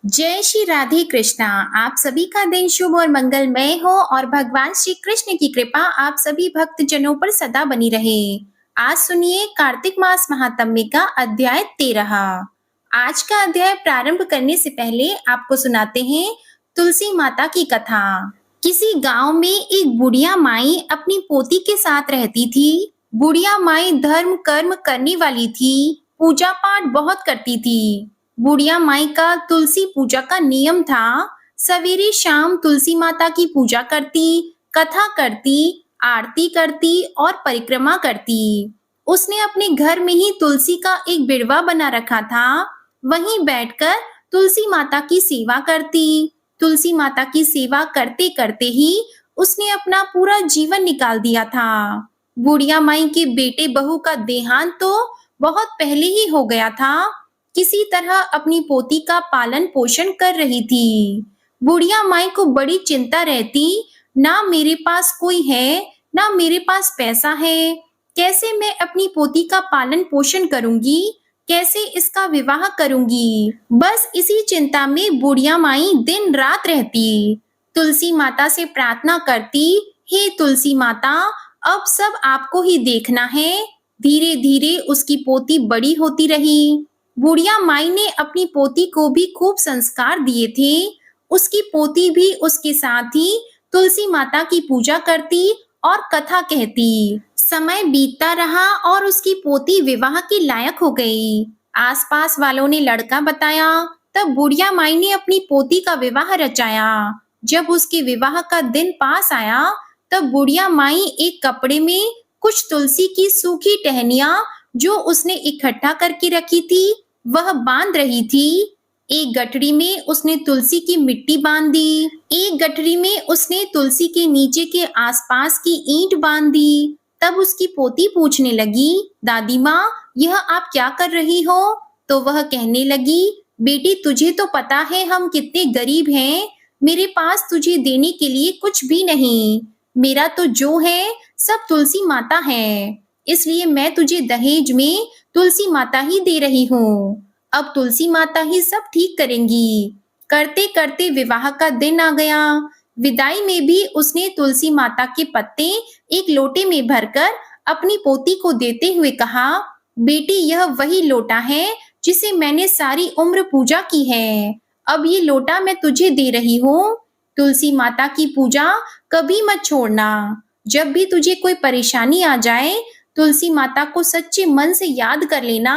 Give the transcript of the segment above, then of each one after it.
जय श्री राधे कृष्णा। आप सभी का दिन शुभ और मंगलमय हो और भगवान श्री कृष्ण की कृपा आप सभी भक्त जनों पर सदा बनी रहे। आज सुनिए कार्तिक मास महात्म्य का अध्याय 13। आज का अध्याय प्रारंभ करने से पहले आपको सुनाते हैं तुलसी माता की कथा। किसी गांव में एक बुढ़िया माई अपनी पोती के साथ रहती थी। बुढ़िया माई धर्म कर्म करने वाली थी, पूजा पाठ बहुत करती थी। बुढ़िया माई का तुलसी पूजा का नियम था। सवेरे शाम तुलसी माता की पूजा करती, कथा करती, आरती करती और परिक्रमा करती। उसने अपने घर में ही तुलसी का एक बिड़वा बना रखा था। वहीं बैठकर तुलसी माता की सेवा करती। तुलसी माता की सेवा करते करते ही उसने अपना पूरा जीवन निकाल दिया था। बुढ़िया माई के बेटे बहू का देहांत तो बहुत पहले ही हो गया था। किसी तरह अपनी पोती का पालन पोषण कर रही थी। बुढ़िया माई को बड़ी चिंता रहती, ना मेरे पास कोई है, ना मेरे पास पैसा है। कैसे मैं अपनी पोती का पालन पोषण करूंगी, कैसे इसका विवाह करूंगी। बस इसी चिंता में बुढ़िया माई दिन रात रहती। तुलसी माता से प्रार्थना करती, हे तुलसी माता, अब सब आपको ही देखना है। धीरे धीरे उसकी पोती बड़ी होती रही। बुढ़िया माई ने अपनी पोती को भी खूब संस्कार दिए थे। उसकी पोती भी उसके साथ ही तुलसी माता की पूजा करती और कथा कहती। समय बीतता रहा और उसकी पोती विवाह के लायक हो गई। आसपास वालों ने लड़का बताया, तब बुढ़िया माई ने अपनी पोती का विवाह रचाया। जब उसके विवाह का दिन पास आया, तब बुढ़िया माई एक कपड़े में कुछ तुलसी की सूखी टहनियां जो उसने इकट्ठा करके रखी थी, वह बांध रही थी। एक गठरी में उसने तुलसी की मिट्टी बांध दी, एक गठरी में उसने तुलसी के नीचे के आसपास की ईंट बांध दी। तब उसकी पोती पूछने लगी, दादी माँ, यह आप क्या कर रही हो? तो वह कहने लगी, बेटी तुझे तो पता है हम कितने गरीब हैं। मेरे पास तुझे देने के लिए कुछ भी नहीं। मेरा तो जो है सब तुलसी माता है, इसलिए मैं तुझे दहेज में तुलसी माता ही दे रही हूँ। अब तुलसी माता ही सब ठीक करेंगी। करते करते विवाह का दिन आ गया। विदाई में भी उसने तुलसी माता के पत्ते एक लोटे में भरकर अपनी पोती को देते हुए कहा, बेटी यह वही लोटा है जिसे मैंने सारी उम्र पूजा की है। अब ये लोटा मैं तुझे दे रही हूँ। तुलसी माता की पूजा कभी मत छोड़ना। जब भी तुझे कोई परेशानी आ जाए, तुलसी माता को सच्चे मन से याद कर लेना,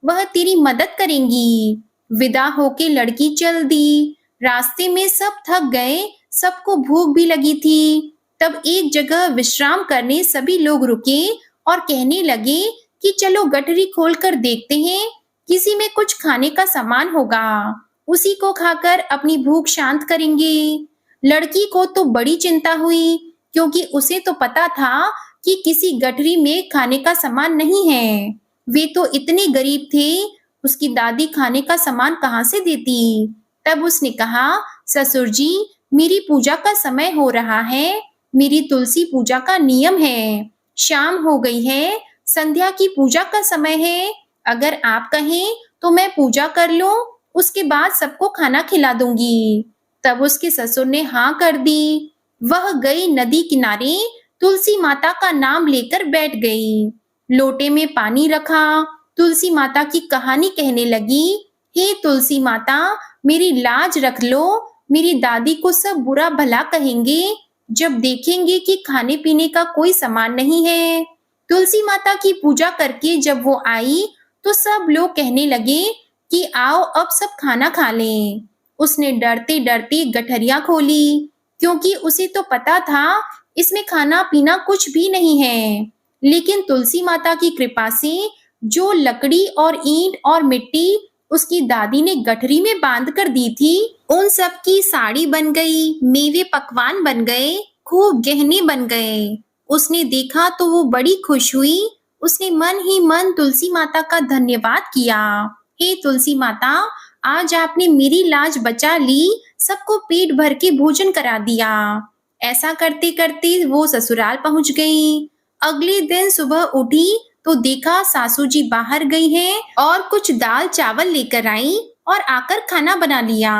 वह तेरी मदद करेंगी। विदा होके लड़की चल दी। रास्ते में सब थक गए, सबको भूख भी लगी थी। तब एक जगह विश्राम करने सभी लोग रुके और कहने लगे कि चलो गठरी खोलकर देखते हैं, किसी में कुछ खाने का सामान होगा, उसी को खाकर अपनी भूख शांत करेंगे। लड़की को तो बड़ी चिंता हुई, क्योंकि उसे तो पता था कि किसी गठरी में खाने का सामान नहीं है। वे तो इतने गरीब थे, उसकी दादी खाने का सामान कहाँ से देती। तब उसने कहा, ससुर जी, मेरी पूजा का समय हो रहा है। मेरी तुलसी पूजा का नियम है। शाम हो गई है, संध्या की पूजा का समय है। अगर आप कहें तो मैं पूजा कर लूं, उसके बाद सबको खाना खिला दूंगी। तब उसके ससुर ने हाँ कर दी। वह गई नदी किनारे, तुलसी माता का नाम लेकर बैठ गई। लोटे में पानी रखा, तुलसी माता की कहानी कहने लगी, हे तुलसी माता, मेरी लाज रख लो। मेरी दादी को सब बुरा भला कहेंगे जब देखेंगे कि खाने पीने का कोई सामान नहीं है। तुलसी माता की पूजा करके जब वो आई, तो सब लोग कहने लगे कि आओ अब सब खाना खा लें। उसने डरते डरते गठरिया खोली, क्योंकि उसे तो पता था इसमें खाना पीना कुछ भी नहीं है। लेकिन तुलसी माता की कृपा से जो लकड़ी और ईंट और मिट्टी उसकी दादी ने गठरी में बांध कर दी थी, उन सब की साड़ी बन गई, मेवे पकवान बन गए, खूब गहने बन गए। उसने देखा तो वो बड़ी खुश हुई। उसने मन ही मन तुलसी माता का धन्यवाद किया। हे तुलसी माता, आज आपने मेरी लाज बचा ली, सबको पेट भर के भोजन करा दिया। ऐसा करते करते वो ससुराल पहुंच गई। अगले दिन सुबह उठी तो देखा सासू जी बाहर गई हैं और कुछ दाल चावल लेकर आई। और आकर खाना बना लिया।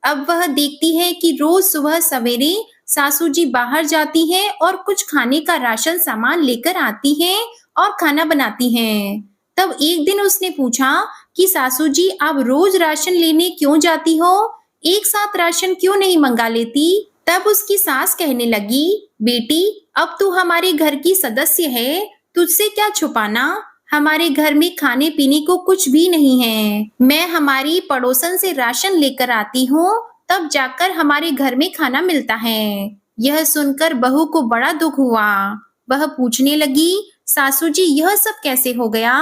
अब वह देखती है कि रोज सुबह सवेरे सासू जी बाहर जाती हैं और कुछ खाने का राशन सामान लेकर आती हैं और खाना बनाती हैं। तब एक दिन उसने पूछा कि सासू जी, आप रोज राशन लेने क्यों जाती हो? एक साथ राशन क्यों नहीं मंगा लेती? तब उसकी सास कहने लगी, बेटी, अब तू हमारे घर की सदस्य है, तुझसे क्या छुपाना। हमारे घर में खाने पीने को कुछ भी नहीं है। मैं हमारी पड़ोसन से राशन लेकर आती हूँ, तब जाकर हमारे घर में खाना मिलता है। यह सुनकर बहू को बड़ा दुख हुआ। वह पूछने लगी, सासू जी, यह सब कैसे हो गया?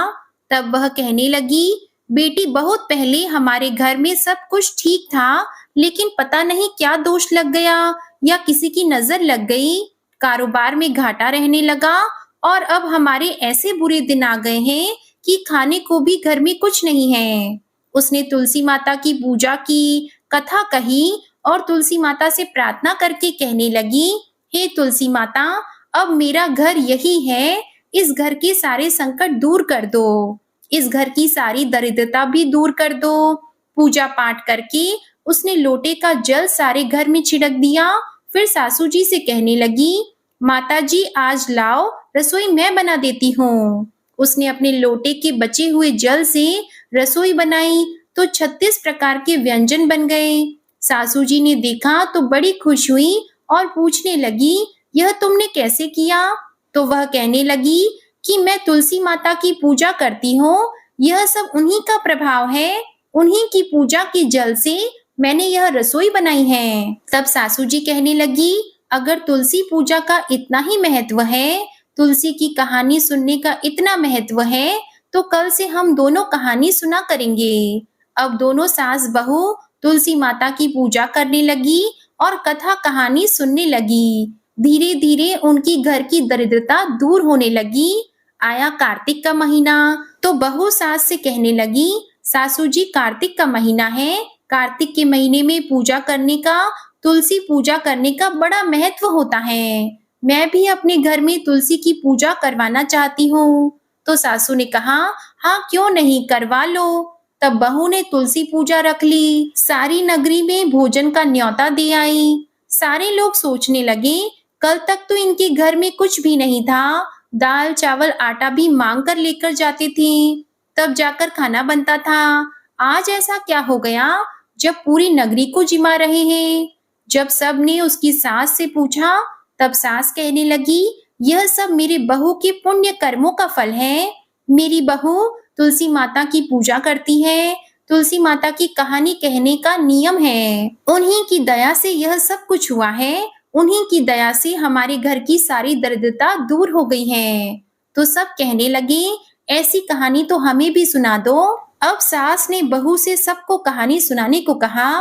तब वह कहने लगी, बेटी, बहुत पहले हमारे घर में सब कुछ ठीक था, लेकिन पता नहीं क्या दोष लग गया या किसी की नजर लग गई। कारोबार में घाटा रहने लगा और अब हमारे ऐसे बुरे दिन आ गए हैं कि खाने को भी घर में कुछ नहीं है। उसने तुलसी माता की पूजा की, कथा कही और तुलसी माता से प्रार्थना करके कहने लगी, हे तुलसी माता, अब मेरा घर यही है, इस घर के सारे संकट दूर कर दो, इस घर की सारी दरिद्रता भी दूर कर दो। पूजा पाठ करके उसने लोटे का जल सारे घर में छिड़क दिया। फिर सासू जी से कहने लगी, माता जी, आज लाओ, रसोई मैं बना देती हूँ। उसने अपने लोटे के बचे हुए जल से रसोई बनाई तो 36 प्रकार के व्यंजन बन गए। सासू जी ने देखा तो बड़ी खुश हुई और पूछने लगी, यह तुमने कैसे किया? तो वह कहने लगी कि मैं तुलसी माता की पूजा करती हूँ, यह सब उन्हीं का प्रभाव है, उन्हीं की पूजा के जल से मैंने यह रसोई बनाई है। तब सासू जी कहने लगी, अगर तुलसी पूजा का इतना ही महत्व है, तुलसी की कहानी सुनने का इतना महत्व है, तो कल से हम दोनों कहानी सुना करेंगे। अब दोनों सास बहू तुलसी माता की पूजा करने लगी और कथा कहानी सुनने लगी। धीरे धीरे उनकी घर की दरिद्रता दूर होने लगी। आया कार्तिक का महीना तो बहू सास से कहने लगी, सासू जी, कार्तिक का महीना है, कार्तिक के महीने में पूजा करने का, तुलसी पूजा करने का बड़ा महत्व होता है। मैं भी अपने घर में तुलसी की पूजा करवाना चाहती हूँ। तो सासू ने कहा, हाँ क्यों नहीं, करवा लो। तब बहू ने तुलसी पूजा रख ली। सारी नगरी में भोजन का न्योता दे आई। सारे लोग सोचने लगे, कल तक तो इनके घर में कुछ भी नहीं था, दाल चावल आटा भी मांग कर लेकर जाते थे, तब जाकर खाना बनता था। आज ऐसा क्या हो गया जब पूरी नगरी को जिमा रहे हैं? जब सब ने उसकी सास से पूछा, तब सास कहने लगी, यह सब मेरे बहू के पुण्य कर्मों का फल है। मेरी बहू तुलसी माता की पूजा करती है, तुलसी माता की कहानी कहने का नियम है, उन्हीं की दया से यह सब कुछ हुआ है, उन्हीं की दया से हमारे घर की सारी दरिद्रता दूर हो गई है। तो सब कहने लगे, ऐसी कहानी तो हमें भी सुना दो। अब सास ने बहू से सबको कहानी सुनाने को कहा।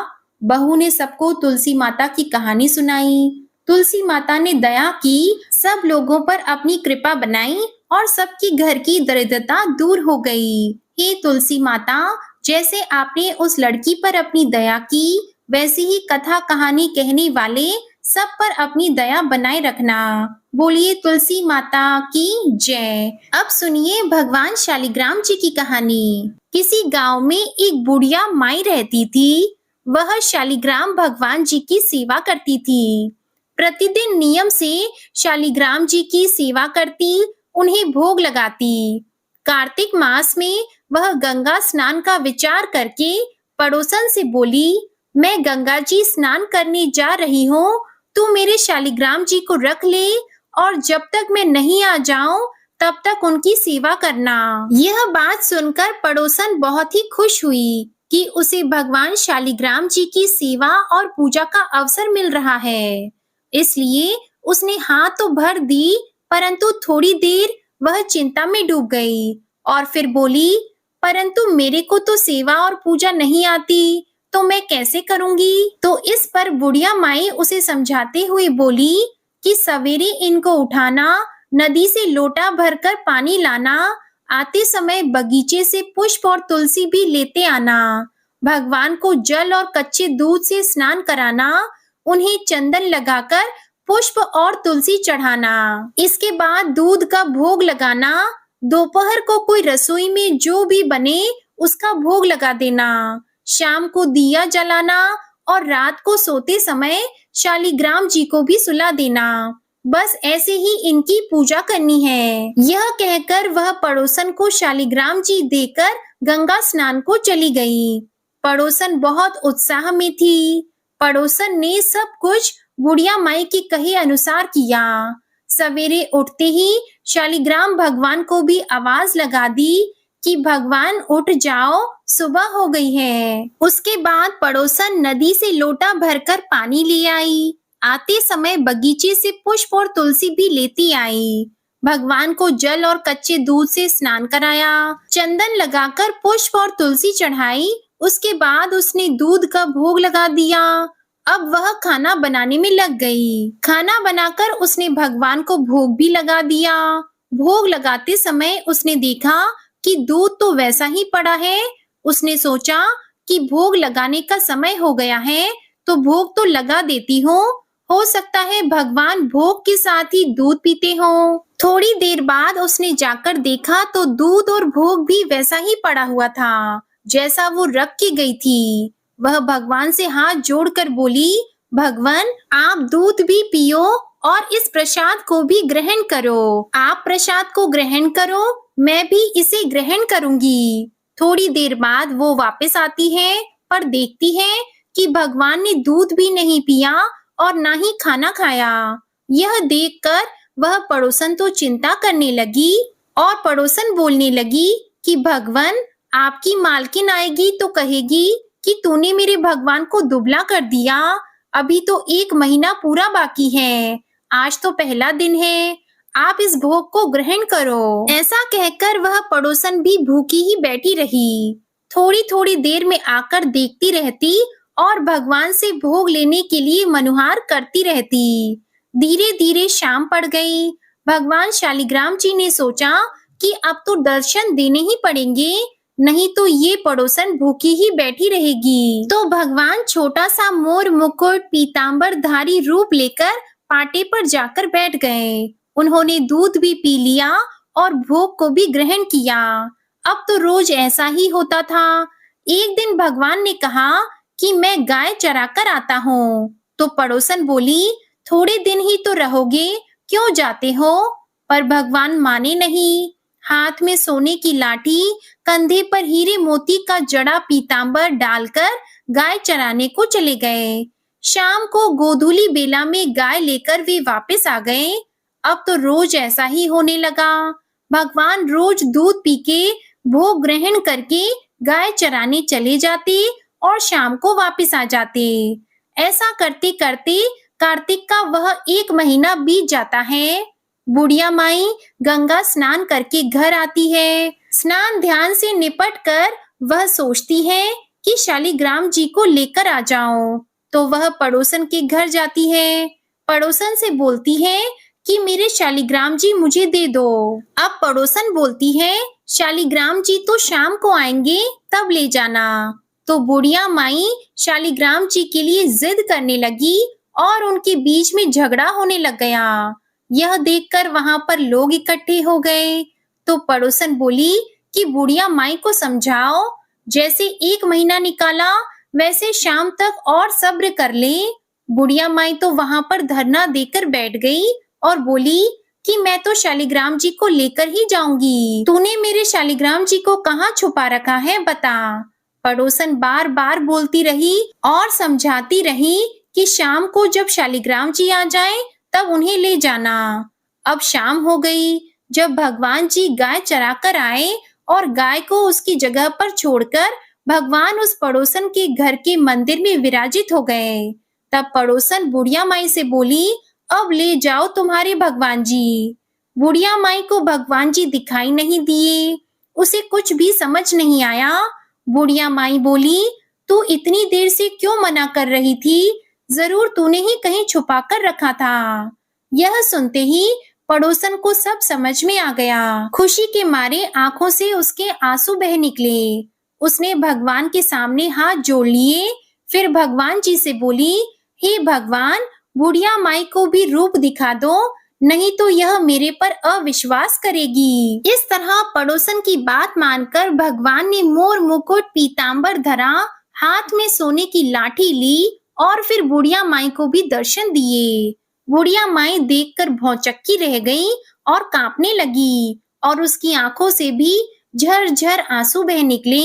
बहू ने सबको तुलसी माता की कहानी सुनाई। तुलसी माता ने दया की, सब लोगों पर अपनी कृपा बनाई और सबकी घर की दरिद्रता दूर हो गई। हे तुलसी माता, जैसे आपने उस लड़की पर अपनी दया की, वैसे ही कथा कहानी कहने वाले सब पर अपनी दया बनाए रखना। बोलिए तुलसी माता की जय। अब सुनिए भगवान शालिग्राम जी की कहानी। किसी गांव में एक बुढ़िया माई रहती थी। वह शालिग्राम भगवान जी की सेवा करती थी। प्रतिदिन नियम से शालिग्राम जी की सेवा करती, उन्हें भोग लगाती। कार्तिक मास में वह गंगा स्नान का विचार करके पड़ोसन से बोली, मैं गंगा जी स्नान करने जा रही हूँ, तू मेरे शालिग्राम जी को रख ले और जब तक मैं नहीं आ जाऊं तब तक उनकी सेवा करना। यह बात सुनकर पड़ोसन बहुत ही खुश हुई कि उसे भगवान शालिग्राम जी की सेवा और पूजा का अवसर मिल रहा है। इसलिए उसने हाथ तो भर दी, परंतु थोड़ी देर वह चिंता में डूब गई और फिर बोली, परंतु मेरे को तो सेवा और पूजा नहीं आती, तो मैं कैसे करूंगी? तो इस पर बुढ़िया माई उसे समझाते हुए बोली कि सवेरे इनको उठाना, नदी से लोटा भरकर पानी लाना, आते समय बगीचे से पुष्प और तुलसी भी लेते आना, भगवान को जल और कच्चे दूध से स्नान कराना, उन्हें चंदन लगाकर पुष्प और तुलसी चढ़ाना, इसके बाद दूध का भोग लगाना, दोपहर को कोई रसोई में जो भी बने उसका भोग लगा देना, शाम को दिया जलाना और रात को सोते समय शालिग्राम जी को भी सुला देना। बस ऐसे ही इनकी पूजा करनी है। यह कहकर वह पड़ोसन को शालिग्राम जी देकर गंगा स्नान को चली गई। पड़ोसन बहुत उत्साह में थी। पड़ोसन ने सब कुछ बुढ़िया माई के कहे अनुसार किया। सवेरे उठते ही शालिग्राम भगवान को भी आवाज लगा दी कि भगवान उठ जाओ, सुबह हो गई है। उसके बाद पड़ोसन नदी से लोटा भरकर पानी ले आई। आते समय बगीचे से पुष्प और तुलसी भी लेती आई। भगवान को जल और कच्चे दूध से स्नान कराया। चंदन लगाकर पुष्प और तुलसी चढ़ाई। उसके बाद उसने दूध का भोग लगा दिया। अब वह खाना बनाने में लग गई। खाना बनाकर उसने भगवान को भोग भी लगा दिया। भोग लगाते समय उसने देखा कि दूध तो वैसा ही पड़ा है। उसने सोचा कि भोग लगाने का समय हो गया है, तो भोग तो लगा देती हूँ। हो सकता है भगवान भोग के साथ ही दूध पीते हों। थोड़ी देर बाद उसने जाकर देखा तो दूध और भोग भी वैसा ही पड़ा हुआ था जैसा वो रख के गई थी। वह भगवान से हाथ जोड़कर बोली, भगवान आप दूध भी पियो और इस प्रसाद को भी ग्रहण करो। आप प्रसाद को ग्रहण करो, मैं भी इसे ग्रहण करूंगी। थोड़ी देर बाद वो वापस आती है, पर देखती है कि भगवान ने दूध भी नहीं पिया और ना ही खाना खाया। यह देखकर वह पड़ोसन तो चिंता करने लगी और पड़ोसन बोलने लगी कि भगवान आपकी मालकिन आएगी तो कहेगी कि तूने मेरे भगवान को दुबला कर दिया। अभी तो 1 महीना पूरा बाकी है। आज तो पहला दिन है। आप इस भोग को ग्रहण करो। ऐसा कहकर वह पड़ोसन भी भूखी ही बैठी रही। थोड़ी थोड़ी देर में आकर देखती रहती और भगवान से भोग लेने के लिए मनुहार करती रहती। धीरे धीरे शाम पड़ गई। भगवान शालिग्राम जी ने सोचा कि अब तो दर्शन देने ही पड़ेंगे, नहीं तो ये पड़ोसन भूखी ही बैठी रहेगी। तो भगवान छोटा सा मोर मुकुट पीतांबर धारी रूप लेकर पाटे पर जाकर बैठ गए। उन्होंने दूध भी पी लिया और भोग को भी ग्रहण किया। अब तो रोज ऐसा ही होता था। एक दिन भगवान ने कहा कि मैं गाय चरा कर आता हूँ। तो पड़ोसन बोली, थोड़े दिन ही तो रहोगे, क्यों जाते हो? पर भगवान माने नहीं। हाथ में सोने की लाठी, कंधे पर हीरे मोती का जड़ा पीतांबर डालकर गाय चराने को चले गए। शाम को गोधूली बेला में गाय लेकर वे वापस आ गए। अब तो रोज ऐसा ही होने लगा। भगवान रोज दूध पी के भोग ग्रहण करके गाय चराने चले जाते और शाम को वापस आ जाते। ऐसा करते करते कार्तिक का वह 1 महीना बीत जाता है। बुढ़िया माई गंगा स्नान करके घर आती है। स्नान ध्यान से निपट कर वह सोचती है कि शालिग्राम जी को लेकर आ जाऊं। तो वह पड़ोसन के घर जाती है। पड़ोसन से बोलती है कि मेरे शालिग्राम जी मुझे दे दो। अब पड़ोसन बोलती है, शालिग्राम जी तो शाम को आएंगे, तब ले जाना। तो बुढ़िया माई शालिग्राम जी के लिए जिद करने लगी और उनके बीच में झगड़ा होने लग गया। यह देखकर वहां पर लोग इकट्ठे हो गए। तो पड़ोसन बोली कि बुढ़िया माई को समझाओ, जैसे 1 महीना निकाला वैसे शाम तक और सब्र कर ले। बुढ़िया माई तो वहां पर धरना देकर बैठ गई और बोली कि मैं तो शालिग्राम जी को लेकर ही जाऊंगी। तूने मेरे शालिग्राम जी को कहाँ छुपा रखा है, बता। पड़ोसन बार बार बोलती रही और समझाती रही कि शाम को जब शालिग्राम जी आ जाएं, तब उन्हें ले जाना। अब शाम हो गई। जब भगवान जी गाय चरा कर आए और गाय को उसकी जगह पर छोड़कर भगवान उस पड़ोसन के घर के मंदिर में विराजित हो गए। तब पड़ोसन बुढ़िया माई से बोली, अब ले जाओ तुम्हारे भगवान जी। बुढ़िया माई को भगवान जी दिखाई नहीं दिए। उसे कुछ भी समझ नहीं आया। बुढ़िया माई बोली, तू इतनी देर से क्यों मना कर रही थी? जरूर तूने ही कहीं छुपा कर रखा था। यह सुनते ही पड़ोसन को सब समझ में आ गया। खुशी के मारे आंखों से उसके आंसू बह निकले। उसने भगवान के सामने हाथ जोड़ लिए। फिर भगवान जी से बोली, हे भगवान, बुढ़िया माई को भी रूप दिखा दो, नहीं तो यह मेरे पर अविश्वास करेगी। इस तरह पड़ोसन की बात मानकर भगवान ने मोर मुकुट पीतांबर धरा, हाथ में सोने की लाठी ली और फिर बुढ़िया माई को भी दर्शन दिए। बुढ़िया माई देखकर भौचक्की रह गई और कांपने लगी और उसकी आंखों से भी झरझर आंसू बह निकले।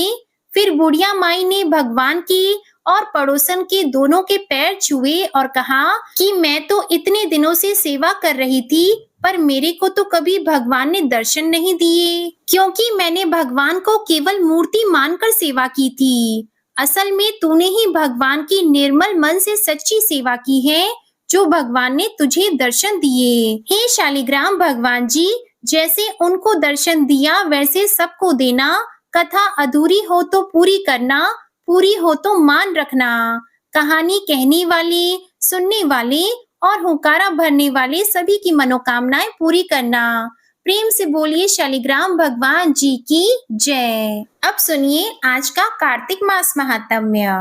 फिर बुढ़िया माई ने भगवान की और पड़ोसन के दोनों के पैर छुए और कहा कि मैं तो इतने दिनों से सेवा कर रही थी, पर मेरे को तो कभी भगवान ने दर्शन नहीं दिए, क्योंकि मैंने भगवान को केवल मूर्ति मानकर सेवा की थी। असल में तूने ही भगवान की निर्मल मन से सच्ची सेवा की है, जो भगवान ने तुझे दर्शन दिए। हे शालिग्राम भगवान जी, जैसे उनको दर्शन दिया वैसे सबको देना। कथा अधूरी हो तो पूरी करना, पूरी हो तो मान रखना। कहानी कहने वाले, सुनने वाले और हुंकारा भरने वाले सभी की मनोकामनाएं पूरी करना। प्रेम से बोलिए शालिग्राम भगवान जी की जय। अब सुनिए आज का कार्तिक मास महात्म्य।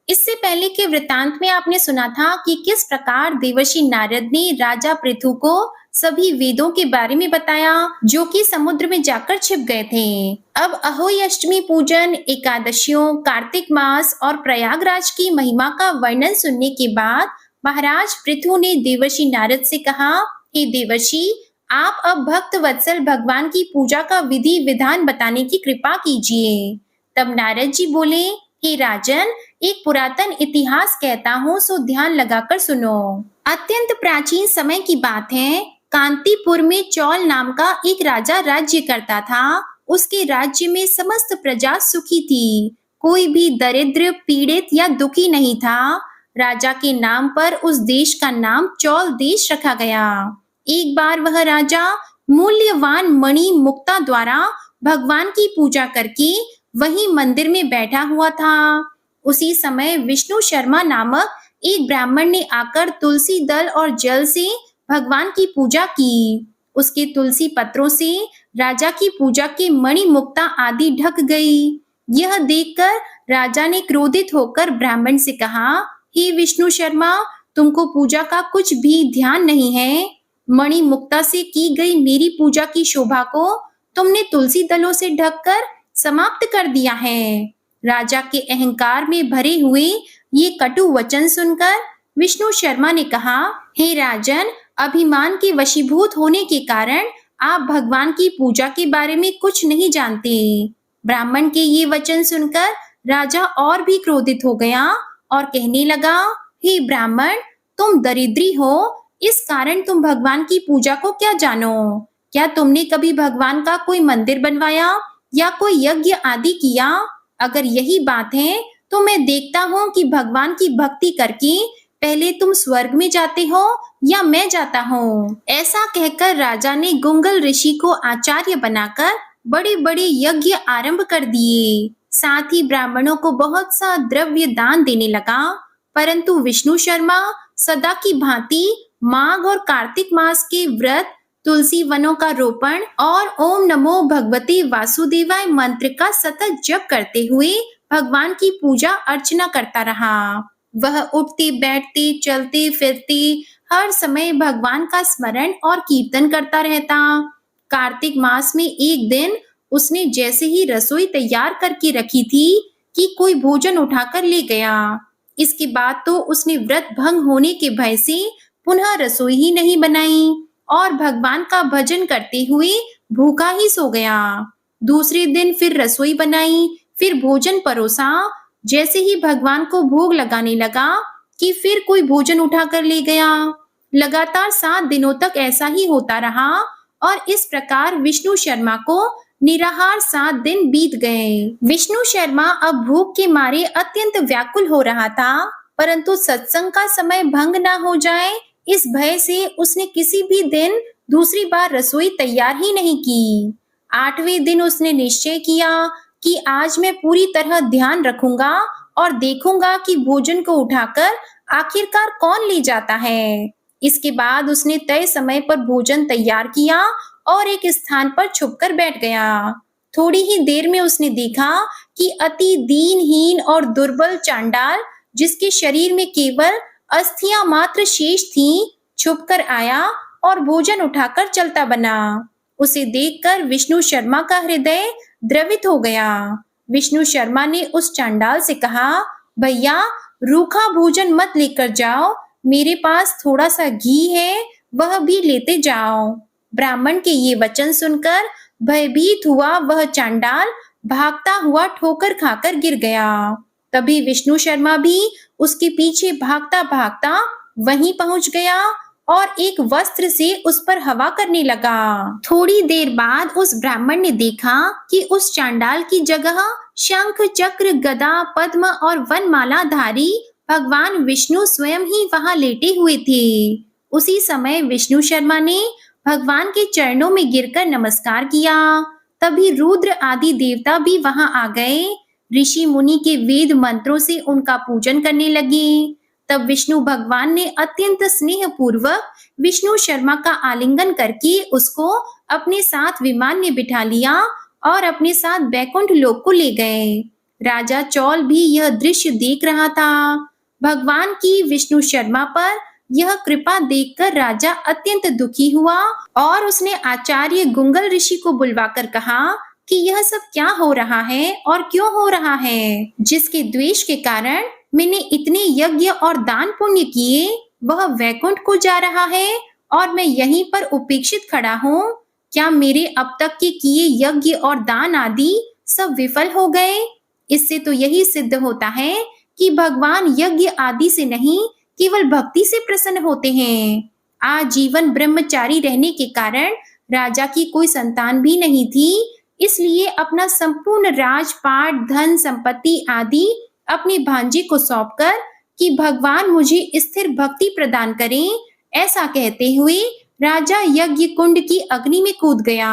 इससे पहले के वृतांत में आपने सुना था कि किस प्रकार देवर्षि नारद ने राजा पृथु को सभी वेदों के बारे में बताया, जो कि समुद्र में जाकर छिप गए थे। अब अहोई अष्टमी पूजन, एकादशियों, कार्तिक मास और प्रयागराज की महिमा का वर्णन सुनने के बाद महाराज पृथु ने देवर्षि नारद से कहा, हे देवर्षि, आप अब भक्त वत्सल भगवान की पूजा का विधि विधान बताने की कृपा कीजिए। तब नारद जी बोले, हे राजन, एक पुरातन इतिहास कहता हूँ, सो ध्यान लगाकर सुनो। अत्यंत प्राचीन समय की बात है। कांतिपुर में चौल नाम का एक राजा राज्य करता था। उसके राज्य में समस्त प्रजा सुखी थी। कोई भी दरिद्र, पीड़ित या दुखी नहीं था। राजा के नाम पर उस देश का नाम चौल देश रखा गया। एक बार वह राजा मूल्यवान मणि मुक्ता द्वारा भगवान की पूजा करके वही मंदिर में बैठा हुआ था। उसी समय विष्णु शर्मा नामक एक ब्राह्मण ने आकर तुलसी दल और जल से भगवान की पूजा की। उसके तुलसी पत्रों से राजा की पूजा के मणि मुक्ता आदि ढक गई। यह देखकर राजा ने क्रोधित होकर ब्राह्मण से कहा, हे विष्णु शर्मा, तुमको पूजा का कुछ भी ध्यान नहीं है। मणि मुक्ता से की गई मेरी पूजा की शोभा को तुमने तुलसी दलों से ढककर समाप्त कर दिया है। राजा के अहंकार में भरे हुए ये कटु वचन सुनकर विष्णु शर्मा ने कहा, हे राजन, अभिमान के वशीभूत होने के कारण आप भगवान की पूजा के बारे में कुछ नहीं जानते। ब्राह्मण के ये वचन सुनकर राजा और भी क्रोधित हो गया और कहने लगा, हे ब्राह्मण, तुम दरिद्री हो, इस कारण तुम भगवान की पूजा को क्या जानो? क्या तुमने कभी भगवान का कोई मंदिर बनवाया या कोई यज्ञ आदि किया? अगर यही बात है तो मैं देखता हूँ कि भगवान की भक्ति करके पहले तुम स्वर्ग में जाते हो या मैं जाता हूँ। ऐसा कहकर राजा ने गुंगल ऋषि को आचार्य बनाकर बड़े बड़े यज्ञ आरंभ कर दिए। साथ ही ब्राह्मणों को बहुत सा द्रव्य दान देने लगा। परंतु विष्णु शर्मा सदा की भांति माघ और कार्तिक मास के व्रत, तुलसी वनों का रोपण और ओम नमो भगवते वासुदेवाय मंत्र का सतत जप करते हुए भगवान की पूजा अर्चना करता रहा। वह उठते बैठते, चलते फिरते हर समय भगवान का स्मरण और कीर्तन करता रहता। कार्तिक मास में एक दिन उसने जैसे ही रसोई तैयार करके रखी थी कि कोई भोजन उठाकर ले गया। इसके बाद तो उसने व्रत भंग होने के भय से पुनः रसोई ही नहीं बनाई और भगवान का भजन करते हुए भूखा ही सो गया। दूसरे दिन फिर रसोई बनाई, फिर भोजन परोसा। जैसे ही भगवान को भोग लगाने लगा कि फिर कोई भोजन उठाकर ले गया। लगातार 7 दिनों तक ऐसा ही होता रहा और इस प्रकार विष्णु शर्मा को निराहार 7 दिन बीत गए। विष्णु शर्मा अब भूख के मारे अत्यंत व्याकुल हो रहा था, परंतु सत्संग का समय भंग ना हो जाए इस भय से उसने किसी भी दिन दूसरी बार रसोई तैयार ही नहीं की। 8वें दिन उसने निश्चय किया कि आज मैं पूरी तरह ध्यान रखूंगा और देखूंगा कि भोजन को उठाकर आखिरकार कौन ले जाता है। इसके बाद उसने तय समय पर भोजन तैयार किया और एक स्थान पर छुपकर बैठ गया। थोड़ी ही देर में उसने देखा कि अति दीनहीन और दुर्बल चांडाल, जिसके शरीर में केवल अस्थियां मात्र शेष थीं, छुपकर आया और भोजन उठाकर चलता बना। उसे देखकर विष्णु शर्मा का हृदय द्रवित हो गया। विष्णु शर्मा ने उस चांडाल से कहा, भैया, रूखा भोजन मत लेकर जाओ, मेरे पास थोड़ा सा घी है, वह भी लेते जाओ। ब्राह्मण के ये वचन सुनकर भयभीत हुआ वह चांडाल भागता हुआ ठोकर खाकर गिर गया। तभी विष्णु शर्मा भी उसके पीछे भागता भागता वहीं पहुंच गया और एक वस्त्र से उस पर हवा करने लगा। थोड़ी देर बाद उस ब्राह्मण ने देखा कि उस चांडाल की जगह शंख, चक्र, गदा, पद्म और वनमाला धारी भगवान विष्णु स्वयं ही वहां लेटे हुए थे। उसी समय विष्णु शर्मा ने भगवान के चरणों में गिरकर नमस्कार किया। तभी रुद्र आदि देवता भी वहां आ गए। ऋषि मुनि के वेद मंत्रों से उनका पूजन करने लगे। तब विष्णु भगवान ने अत्यंत स्नेह पूर्वक विष्णु शर्मा का आलिंगन करके उसको अपने साथ विमान में बिठा लिया और अपने साथ बैकुंठ लोक को ले गए। राजा चौल भी यह दृश्य देख रहा था। भगवान की विष्णु शर्मा पर यह कृपा देखकर राजा अत्यंत दुखी हुआ और उसने आचार्य गुंगल ऋषि को बुलवाकर कहा कि यह सब क्या हो रहा है और क्यों हो रहा है, जिसके द्वेष के कारण मैंने इतने यज्ञ और दान पुण्य किए, वह वैकुंठ को जा रहा है और मैं यहीं पर उपेक्षित खड़ा हूँ। क्या मेरे अब तक के किए यज्ञ और दान आदि सब विफल हो गए? इससे तो यही सिद्ध होता है कि भगवान यज्ञ आदि से नहीं, केवल भक्ति से प्रसन्न होते हैं। आजीवन ब्रह्मचारी रहने के कारण राजा की कोई संतान भी नहीं थी, इसलिए अपना संपूर्ण राजपाट, धन संपत्ति आदि अपने भांजे को सौंपकर कि भगवान मुझे स्थिर भक्ति प्रदान करें, ऐसा कहते हुए राजा यज्ञ कुंड की अग्नि में कूद गया।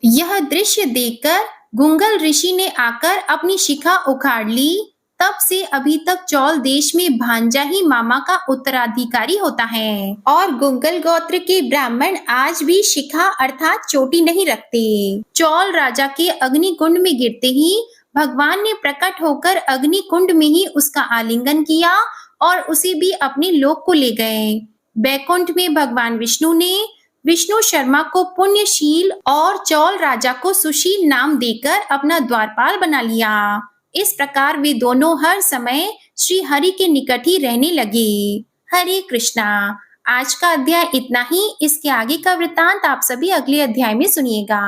यह दृश्य देखकर गुंगल ऋषि ने आकर अपनी शिखा उखाड़ ली। तब से अभी तक चौल देश में भांजा ही मामा का उत्तराधिकारी होता है और गुंगल गोत्र के ब्राह्मण आज भी शिखा अर्थात चोटी नहीं रखते। चौल राजा के अग्नि कुंड में गिरते ही भगवान ने प्रकट होकर अग्नि कुंड में ही उसका आलिंगन किया और उसे भी अपने लोक को ले गए। बैकुंठ में भगवान विष्णु ने विष्णु शर्मा को पुण्यशील और चौल राजा को सुशील नाम देकर अपना द्वारपाल बना लिया। इस प्रकार वे दोनों हर समय श्री हरि के निकट ही रहने लगे। हरे कृष्णा। आज का अध्याय इतना ही। इसके आगे का वृत्तांत आप सभी अगले अध्याय में सुनिएगा।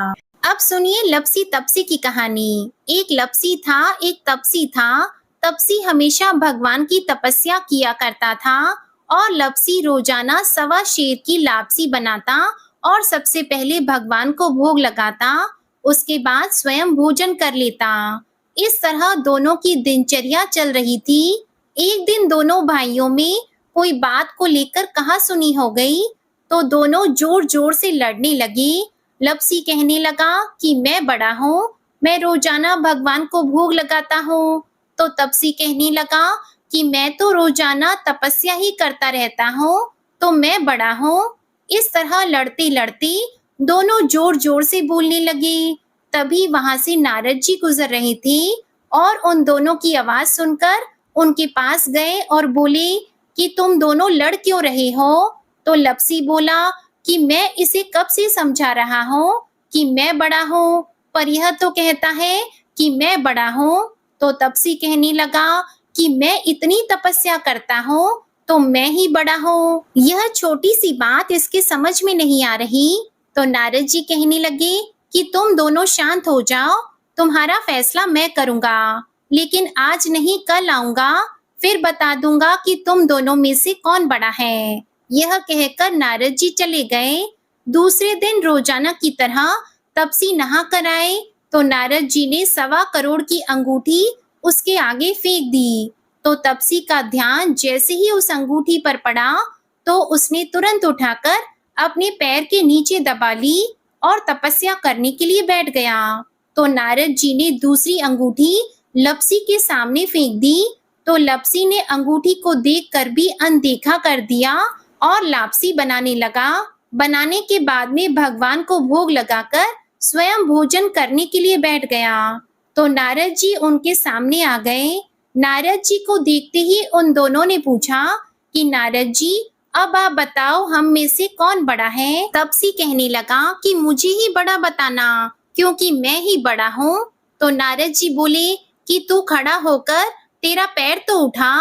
अब सुनिए लपसी तपसी की कहानी। एक लपसी था, एक तपसी था। तपसी हमेशा भगवान की तपस्या किया करता था और लपसी रोजाना 1.25 शेर की लापसी बनाता और सबसे पहले भगवान को भोग लगाता, उसके बाद स्वयं भोजन कर लेता। इस तरह दोनों की दिनचर्या चल रही थी। एक दिन दोनों भाइयों में कोई बात को लेकर कहासुनी हो गई तो दोनों जोर जोर से लड़ने लगे। लपसी कहने लगा कि मैं बड़ा हूँ, मैं रोजाना भगवान को भोग लगाता हूँ। तो तपसी कहने लगा कि मैं तो रोजाना तपस्या ही करता रहता हूँ, तो मैं बड़ा हूँ। इस तरह लड़ते लड़ते दोनों जोर जोर से बोलने लगे। तभी वहां से नारद जी गुजर रहे थे और उन दोनों की आवाज सुनकर उनके पास गए और बोले कि तुम दोनों लड़ क्यों रहे हो? तो लपसी बोला कि मैं इसे कब से समझा रहा हूँ कि मैं बड़ा हूँ, पर यह तो कहता है कि मैं बड़ा हूँ। तो तपसी कहने लगा कि मैं इतनी तपस्या करता हूँ तो मैं ही बड़ा हूँ। यह छोटी सी बात इसके समझ में नहीं आ रही। तो नारद जी कहने लगे कि तुम दोनों शांत हो जाओ, तुम्हारा फैसला मैं करूंगा, लेकिन आज नहीं कल आऊंगा, फिर बता दूंगा कि तुम दोनों में से कौन बड़ा है। यह कहकर नारद जी चले गए। दूसरे दिन रोजाना की तरह तपसी नहा कर आए तो नारद जी ने 1.25 करोड़ की अंगूठी उसके आगे फेंक दी। तो तपसी का ध्यान जैसे ही उस अंगूठी पर पड़ा तो उसने तुरंत उठाकर अपने पैर के नीचे दबा ली और तपस्या करने के लिए बैठ गया। तो नारद जी ने दूसरी अंगूठी लपसी के सामने फेंक दी। तो लपसी ने अंगूठी को देखकर भी अनदेखा कर दिया और लापसी बनाने लगा। बनाने के बाद में भगवान को भोग लगाकर स्वयं भोजन करने के लिए बैठ गया। तो नारद जी उनके सामने आ गए। नारद जी को देखते ही उन दोनों ने पूछा कि नारद जी, अब आप बताओ हम में से कौन बड़ा है? तपसी कहने लगा कि मुझे ही बड़ा बताना, क्योंकि मैं ही बड़ा हूँ। तो नारद जी बोले कि तू खड़ा होकर तेरा पैर तो उठा।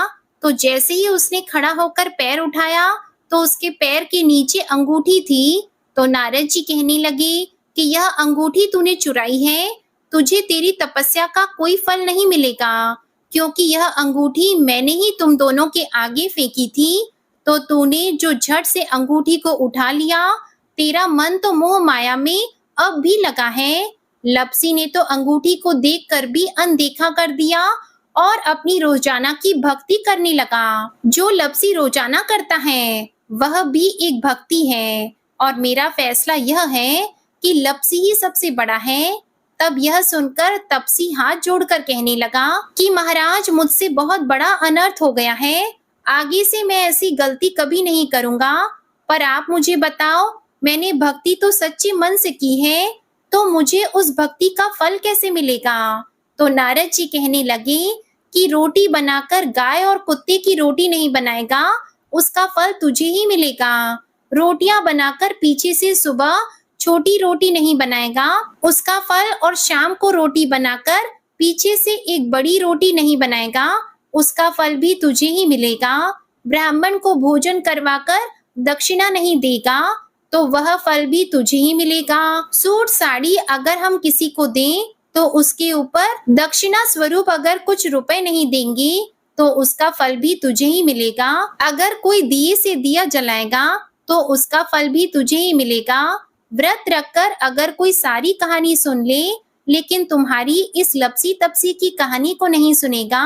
तो जैसे ही उसने खड़ा होकर पैर उठाया तो उसके पैर के नीचे अंगूठी थी। तो नारद जी कहने लगे कि यह अंगूठी तूने चुराई है, तुझे तेरी तपस्या का कोई फल नहीं मिलेगा, क्योंकि यह अंगूठी मैंने ही तुम दोनों के आगे फेंकी थी। तो तूने जो झट से अंगूठी को उठा लिया, तेरा मन तो मोह माया में अब भी लगा है। लपसी ने तो अंगूठी को देखकर भी अनदेखा कर दिया और अपनी रोजाना की भक्ति करने लगा। जो लपसी रोजाना करता है वह भी एक भक्ति है, और मेरा फैसला यह है कि लपसी ही सबसे बड़ा है। तब यह सुनकर तपसी हाथ जोड़कर कहने लगा कि महाराज, मुझसे बहुत बड़ा अनर्थ हो गया है, आगे से मैं ऐसी गलती कभी नहीं करूंगा। पर आप मुझे बताओ, मैंने भक्ति तो सच्चे मन से की है, तो मुझे उस भक्ति का फल कैसे मिलेगा? तो नारद जी कहने लगे कि रोटी बनाकर गाय और कुत्ते की रोटी नहीं बनाएगा, उसका फल तुझे ही मिलेगा। रोटियां बनाकर पीछे से सुबह छोटी रोटी नहीं बनाएगा, उसका फल, और शाम को रोटी बनाकर पीछे से एक बड़ी रोटी नहीं बनाएगा, उसका फल भी तुझे ही मिलेगा। ब्राह्मण को भोजन करवाकर दक्षिणा नहीं देगा, तो वह फल भी तुझे ही मिलेगा। सूट साड़ी अगर हम किसी को दें तो उसके ऊपर दक्षिणा स्वरूप अगर कुछ रुपए नहीं देंगे तो उसका फल भी तुझे ही मिलेगा। अगर कोई दिए से दिया जलाएगा तो उसका फल भी तुझे ही मिलेगा। व्रत रखकर अगर कोई सारी कहानी सुन ले लेकिन तुम्हारी इस लपसी तपसी की कहानी को नहीं सुनेगा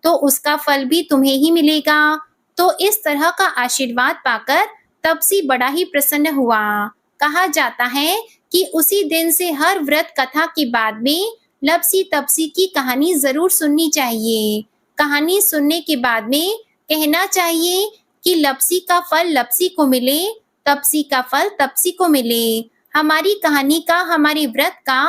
तो उसका फल भी तुम्हें ही मिलेगा। तो इस तरह का आशीर्वाद पाकर तपसी बड़ा ही प्रसन्न हुआ। कहा जाता है कि उसी दिन से हर व्रत कथा के बाद में लपसी तपसी की कहानी जरूर सुननी चाहिए। कहानी सुनने के बाद में कहना चाहिए कि लपसी का फल लपसी को मिले, तपसी का फल तपसी को मिले। हमारी कहानी का, हमारे व्रत का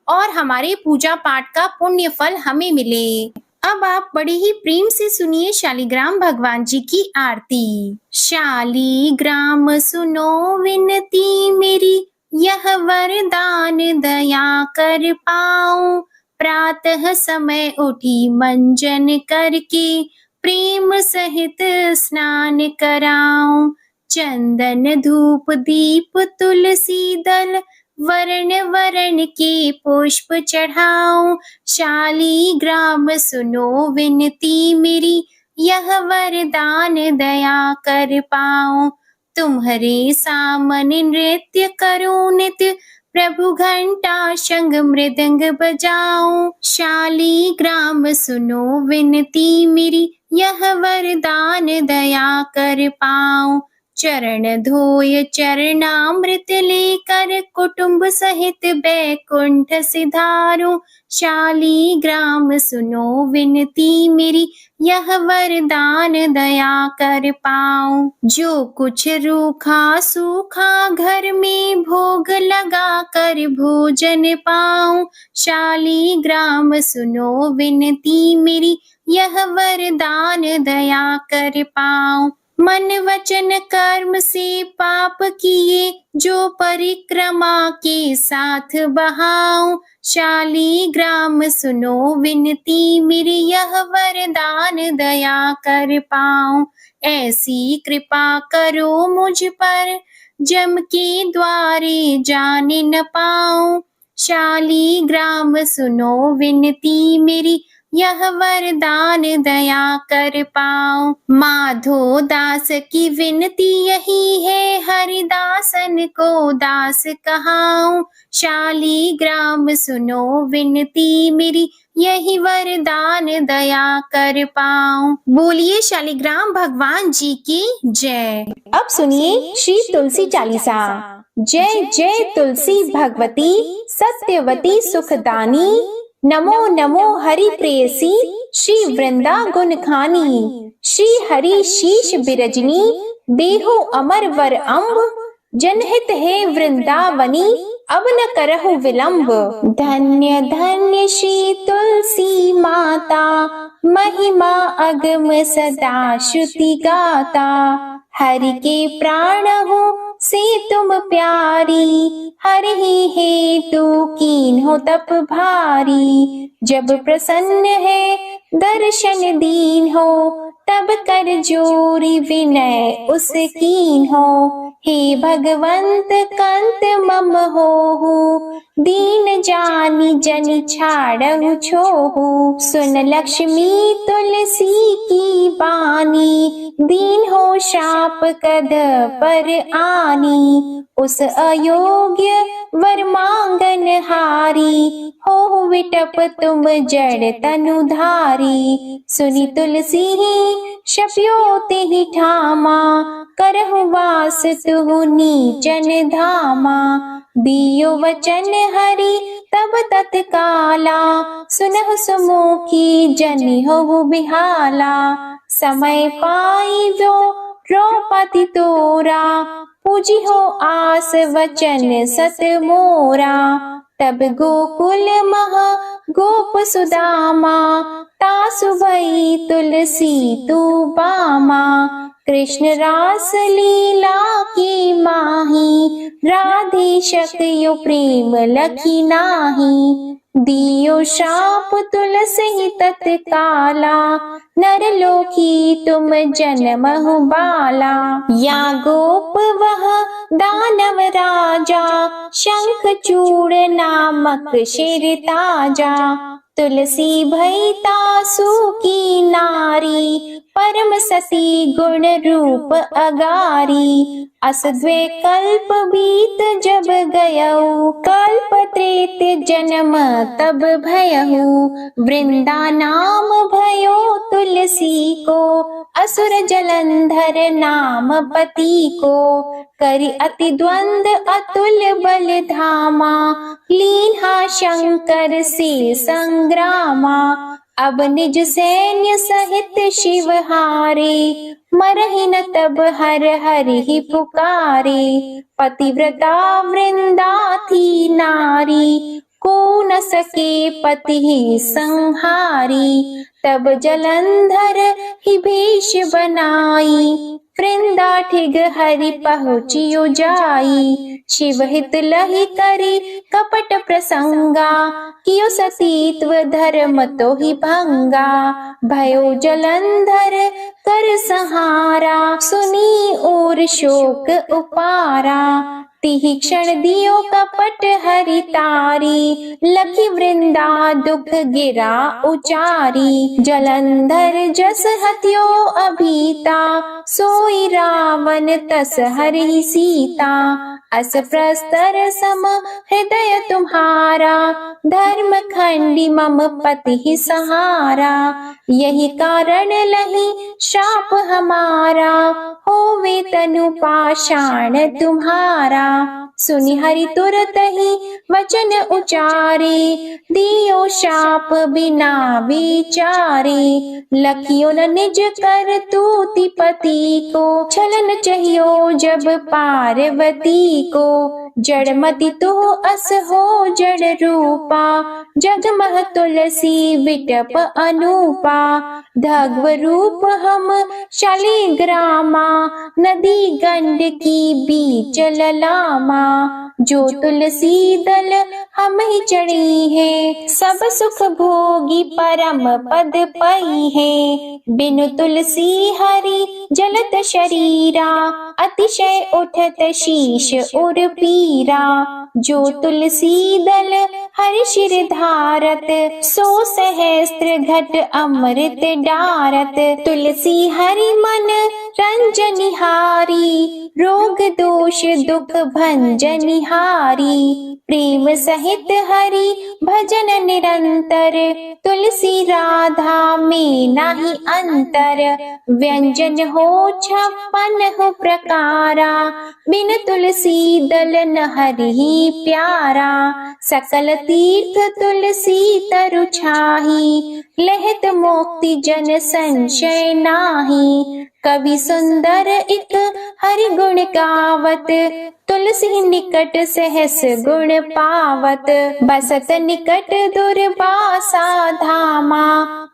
और हमारे पूजा पाठ का पुण्य फल हमें मिले। अब आप बड़े ही प्रेम से सुनिए शालिग्राम भगवान जी की आरती। शालिग्राम सुनो विनती मेरी, यह वरदान दया कर पाऊं। प्रातः समय उठी मंजन करके, प्रेम सहित स्नान कराऊं। चंदन धूप दीप तुलसी दल, वर्ण वर्ण के पुष्प चढ़ाऊं। शालिग्राम सुनो विनती मेरी, यह वरदान दया कर पाऊं। तुम्हारे सामने नृत्य करूं नित्य, प्रभु घंटा शंख मृदंग बजाऊं। शालिग्राम सुनो विनती मेरी, यह वरदान दया कर पाऊं। चरण धोय चरणामृत लेकर, कुटुंब सहित बैकुंठ सिधारूं। शालिग्राम सुनो विनती मेरी, यह वरदान दया कर पाऊं। जो कुछ रूखा सूखा घर में, भोग लगा कर भोजन पाऊं। शालिग्राम सुनो विनती मेरी, यह वरदान दया कर पाऊं। मन वचन कर्म से पाप किए, जो परिक्रमा के साथ बहाऊं। शालिग्राम सुनो विनती मेरी, यह वरदान दया कर पाऊं। ऐसी कृपा करो मुझ पर, जम के द्वारे जाने न पाऊं। शालिग्राम सुनो विनती मेरी, यह वरदान दया कर पाऊं। माधो दास की विनती यही है, हरिदासन को दास कहाऊं। शालिग्राम सुनो विनती मेरी, यही वरदान दया कर पाऊं। बोलिए शालिग्राम भगवान जी की जय। अब सुनिए श्री तुलसी चालीसा। जय जय तुलसी भगवती, सत्यवती सुखदानी। नमो नमो हरि प्रेयसी, श्री वृंदा गुण खानी। श्री हरि शीश बिरजनी, देहो अमर वर अम्ब। जनहित है वृंदावनी, अब न करहु विलंब। धन्य धन्य श्री तुलसी माता, महिमा अगम सदा श्रुति गाता। हरि के प्राण हो से तुम प्यारी, हर ही हेतु कीन हो तप भारी। जब प्रसन्न है दर्शन दीन हो, तब कर जोरी विनय उस कीन हो। हे भगवंत कंत मम होहु, दीन जानी जन छाड़हु छोहु। सुन लक्ष्मी तुलसी की बानी, दीन हो शाप कद पर आनी। उस अयोग्य वर मांगन हारी, हो विटप तुम जड़ तनुधारी। सुनी तुलसी ही शप्यो तेहि ठामा, करहु वास तुहु नीचन धामा। दियो वचन हरि तब तत्काला, सुनहु सुमुखी जनि होहु बिहाला। समय पाई वो द्रौपदी तोरा, पूजी हो आस वचन सत मोरा। तब गोकुल महा गोप सुदामा, तासु भई तुलसी तू बामा। कृष्ण रास लीला की माही, राधे शक्यो प्रेम लखी नाही। दियो शाप तुलसी तत्काला, नरलोकी तुम जन्महु बाला। या गोप वह दानव राजा, शंख चूड़ नामक शिर ताजा। तुलसी भई तासु की नारी, परम सती गुण रूप अगारी। अस द्वे कल्प बीत जब गयऊ, कल्प त्रेत जन्म तब भयहु। वृंदा नाम भयो तुलसी को, असुर जलंधर नाम पति को। करि अति द्वंद अतुल बल धामा, लीन्हा शंकर से संग्रामा। अब निज सैन्य सहित शिव हारे, मरहि न तब हर हरि ही पुकारे। पतिव्रता वृंदा थी नारी, को न सके पति ही संहारी। तब जलंधर ही भेष बनाई, वृंदा ठिग हरि पहुँचियो जाई। शिव हित लहि करी कपट प्रसंगा, कियो सतीत्व धर्म तो ही भंगा। भयो जलंधर कर संहारा, सुनी और शोक उपारा। तिहि क्षण दियो कपट हरि तारी, लखी वृंदा दुख गिरा उचारी। जलंधर जस हत्यो अभीता, सोई रावण तस हरि सीता। अस प्रस्तर सम हृदय तुम्हारा, धर्म खंडी मम पति ही सहारा। यही कारण लही शाप हमारा, होवे तनु पाषाण तुम्हारा। सुनि हरि तुरत ही वचन उचारे, दियो शाप बिना विचारे। लखियो न निज कर तूति पति को, छलन चाहियो जब पार्वती को। जड़मति तो अस हो जड़ रूपा, जगमह तुलसी विटप अनूपा। धग्व रूप हम शालिग्रामा, नदी गंड की बीच ललामा। जो तुलसी दल हम ही चढ़ी है, सब सुख भोगी परम पद पई है। बिनु तुलसी हरि जलत शरीरा, अतिशय उठत शीश उर पीरा। जो तुलसी दल हरि शिर धारत, सो सहस्त्र घट अमृत डारत। तुलसी हरि मन रंजनिहारी, रोग दोष दुख भंजनिहारी। प्रेम सहित हरि भजन निरंतर, तुलसी राधा में नाही अंतर। व्यंजन हो 56 प्रकारा, बिन तुलसी दल न हरि प्यारा। सकल तीर्थ तुलसी तरु छाही, लहत मोक्ति जन संशय नाही। कवि सुंदर एक हरि गुण गावत, तुलसी निकट सहस गुण पावत, बसत निकट दुर्वासा धामा,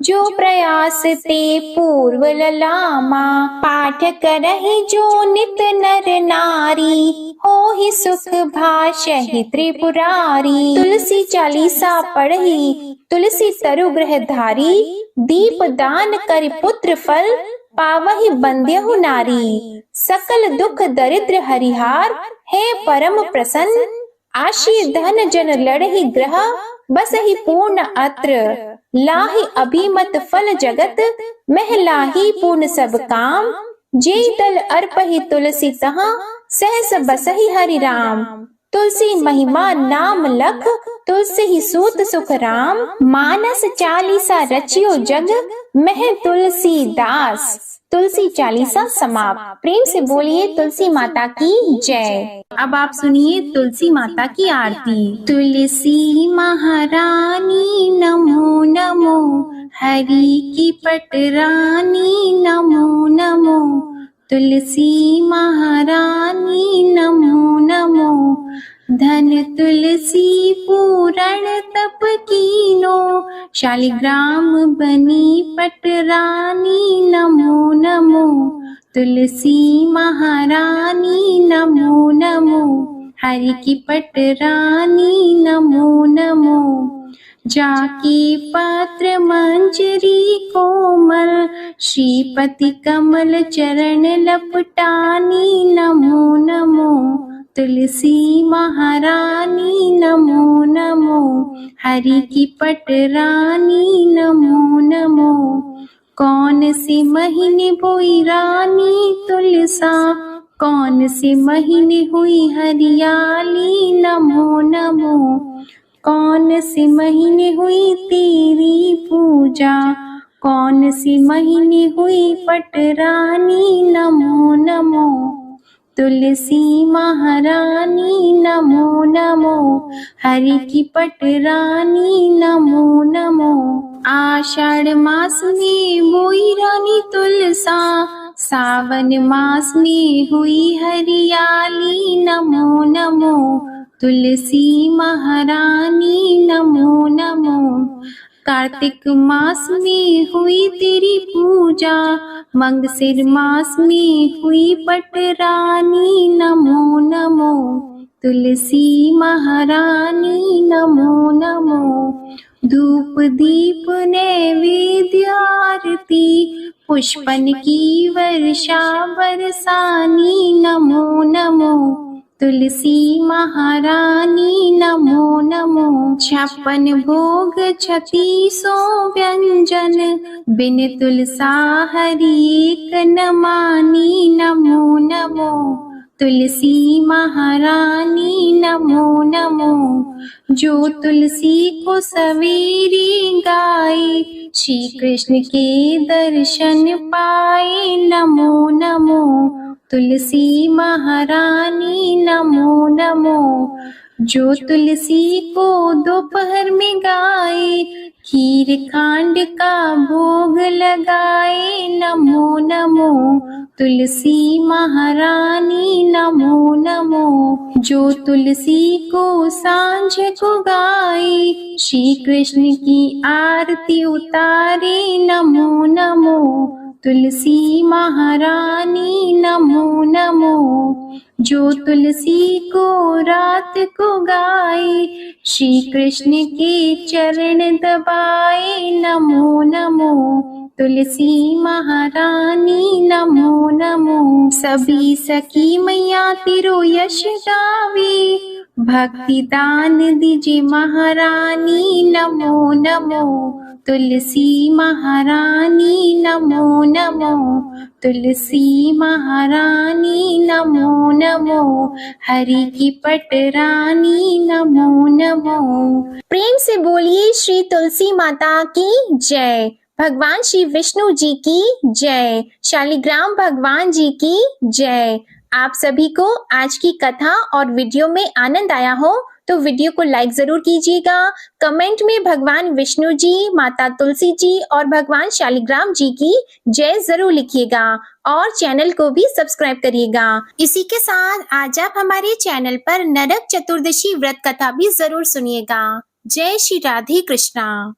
जो प्रयास ते पूर्व ललामा, पाठ करहि जो नित नर नारी, होहि सुख भाषहि त्रिपुरारी। तुलसी चालीसा पढ़ी तुलसी तरु ग्रह धारी, दीप दान कर पुत्र फल, पावहि बंद्यहु नारी। सकल दुख दरिद्र हरिहार, है परम प्रसन्न, आशी धन जन लड़हि ग्रह, बसहि पूर्ण अत्र। लाहि अभिमत फल जगत, मह लाहि पूर्ण सब काम, जेई दल अर्पहि तुलसी तहाँ, सहस बसहि हरि राम। तुलसी महिमा नाम लख, तुलसी ही सूत सुख राम, मानस चालीसा रचियो जग, मह तुलसी दास। तुलसी चालीसा समाप्त। प्रेम से बोलिए तुलसी माता की जय। अब आप सुनिए तुलसी माता की आरती। तुलसी महारानी नमो नमो, हरि की पटरानी नमो नमो, तुलसी महारानी नमो नमो, धन तुलसी पूरण तप कीनो, शालिग्राम बनी पटरानी नमो नमो, तुलसी महारानी नमो नमो, हरि की पटरानी नमो नमो। जाकी पत्र मंजरी कोमल, श्रीपति कमल चरण लपटानी नमो नमो, तुलसी महारानी नमो नमो, हरि की पटरानी नमो नमो। कौन से महीने बोई रानी तुलसा, कौन से महीने हुई हरियाली नमो नमो, कौन से महीने हुई तेरी पूजा, कौन से महीने हुई पटरानी नमो नमो, तुलसी महारानी नमो नमो, हरि की पटरानी नमो नमो। आषाढ़ मास में बोई रानी तुलसा, सावन मास में हुई हरियाली नमो नमो, तुलसी महारानी नमो नमो। कार्तिक मास में हुई तेरी पूजा, मंगसिर मास में हुई पटरानी नमो नमो, तुलसी महारानी नमो नमो। धूप दीप नैवेद्य आरती, पुष्पन की वर्षा बरसानी नमो नमो, तुलसी महारानी नमो नमो। 56 भोग 3600 व्यंजन, बिन तुलसा हरि एक न मानी नमो नमो, तुलसी महारानी नमो नमो। जो तुलसी को सवेरे गाए, श्री कृष्ण के दर्शन पाए नमो नमो, तुलसी महारानी नमो नमो। जो तुलसी को दोपहर में गाए, खीर खांड का भोग लगाए नमो नमो, तुलसी महारानी नमो नमो। जो तुलसी को सांझ को गाए, श्री कृष्ण की आरती उतारे नमो नमो, तुलसी महारानी नमो नमो। जो तुलसी को रात को गाए, श्री कृष्ण के चरण दबाए नमो नमो, तुलसी महारानी नमो नमो। सभी सखी मैया तेरो यश गावे, भक्ति दान दीजिए महारानी नमो नमो, तुलसी महारानी नमो नमो, तुलसी महारानी नमो नमो, हरि की पटरानी नमो नमो। प्रेम से बोलिए श्री तुलसी माता की जय। भगवान श्री विष्णु जी की जय। शालिग्राम भगवान जी की जय। आप सभी को आज की कथा और वीडियो में आनंद आया हो तो वीडियो को लाइक जरूर कीजिएगा। कमेंट में भगवान विष्णु जी, माता तुलसी जी और भगवान शालिग्राम जी की जय जरूर लिखिएगा और चैनल को भी सब्सक्राइब करिएगा। इसी के साथ आज आप हमारे चैनल पर नरक चतुर्दशी व्रत कथा भी जरूर सुनिएगा। जय श्री राधे कृष्णा।